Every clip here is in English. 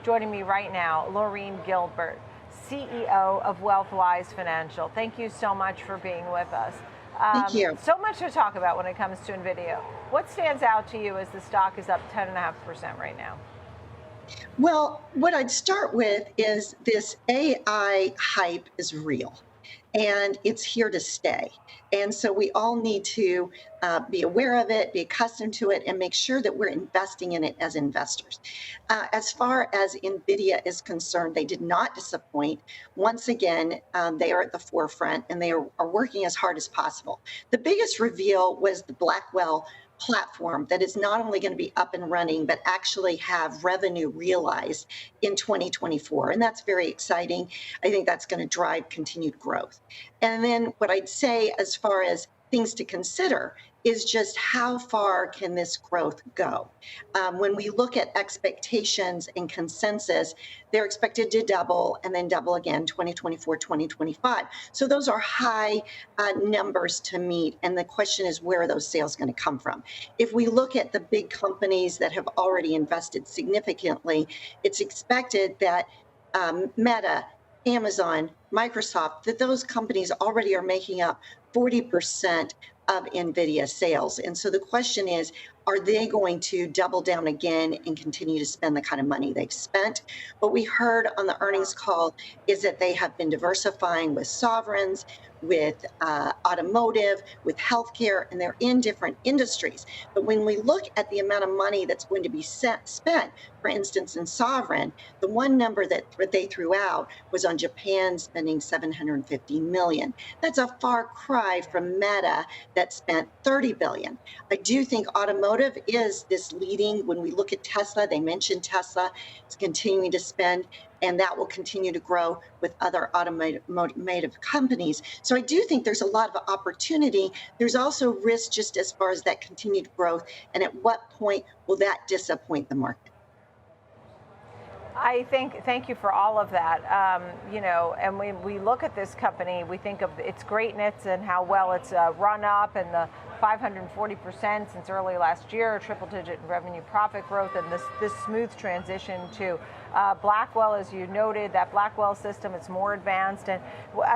Joining me right now, Loreen Gilbert, CEO of Wealthwise Financial. Thank you so much for being with us. Thank you. So much to talk about when it comes to Nvidia. What stands out to you as the stock is up 10.5% right now? Well, what I'd start with is this AI hype is real and it's here to stay. And so we all need to be aware of it, be accustomed to it, and make sure that we're investing in it as investors. As far as NVIDIA is concerned, they did not disappoint. Once again, they are at the forefront and they are working as hard as possible. The biggest reveal was the Blackwell platform that is not only going to be up and running, but actually have revenue realized in 2024. And that's very exciting. I think that's going to drive continued growth. And then what I'd say as far as things to consider is just how far can this growth go? When we look at expectations and consensus, they're expected to double and then double again 2024, 2025. So those are high numbers to meet. And the question is, where are those sales going to come from? If we look at the big companies that have already invested significantly, it's expected that Meta, Amazon, Microsoft, that those companies already are making up 40% of NVIDIA sales. And so the question is, are they going to double down again and continue to spend the kind of money they've spent? What we heard on the earnings call is that they have been diversifying with sovereigns, with automotive, with healthcare, and they're in different industries. But when we look at the amount of money that's going to be spent, for instance, in sovereign, the one number that they threw out was on Japan spending $750 million. That's a far cry from Meta that spent $30 billion. I do think automotive is this leading. When we look at Tesla, they mentioned Tesla is continuing to spend, and that will continue to grow with other automotive companies. So I do think there's a lot of opportunity. There's also risk just as far as that continued growth, and at what point will that disappoint the market? Thank you for all of that. And when we look at this company, we think of its greatness and how well it's run up, and the 540% since early last year, triple-digit revenue profit growth, and this smooth transition to Blackwell, as you noted, that Blackwell system is more advanced. And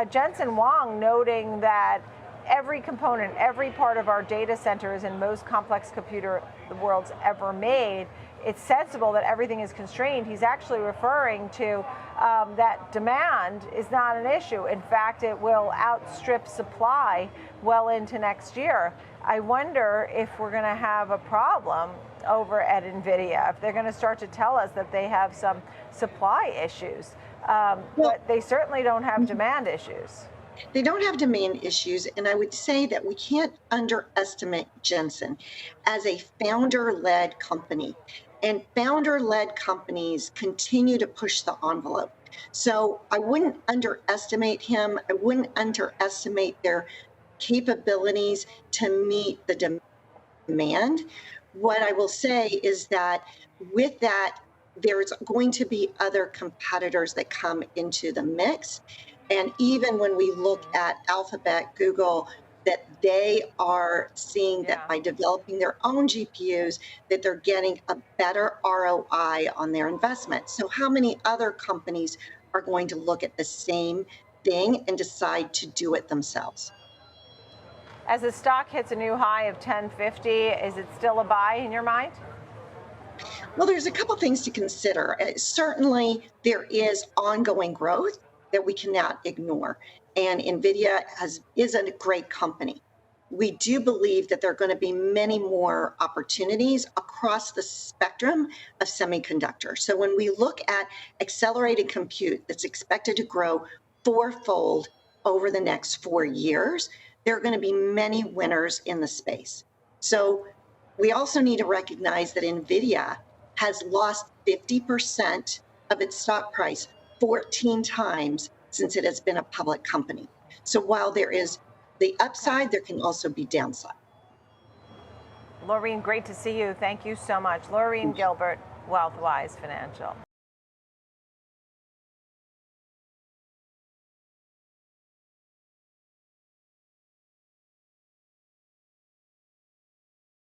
Jensen noting that every component, every part of our data center is in most complex computer the world's ever made. It's sensible that everything is constrained. He's actually referring to that demand is not an issue. In fact, it will outstrip supply well into next year. I wonder if we're going to have a problem over at NVIDIA, if they're going to start to tell us that they have some supply issues. But they certainly don't have demand issues. They don't have demand issues, and I would say that we can't underestimate Jensen as a founder-led company. And founder-led companies continue to push the envelope. So I wouldn't underestimate him. I wouldn't underestimate their capabilities to meet the demand. What I will say is that with that, there's going to be other competitors that come into the mix. And even when we look at Alphabet, Google, that they are seeing that by developing their own GPUs, that they're getting a better ROI on their investment. So how many other companies are going to look at the same thing and decide to do it themselves? As the stock hits a new high of 1050, is it still a buy in your mind? Well, there's a couple things to consider. Certainly, there is ongoing growth that we cannot ignore. And NVIDIA is a great company. We do believe that there are going to be many more opportunities across the spectrum of semiconductors. So when we look at accelerated compute that's expected to grow fourfold over the next 4 years, there are going to be many winners in the space. So we also need to recognize that NVIDIA has lost 50% of its stock price 14 times since it has been a public company. So while there is the upside, there can also be downside. Loreen, great to see you. Thank you so much. Loreen Gilbert, Wealthwise Financial.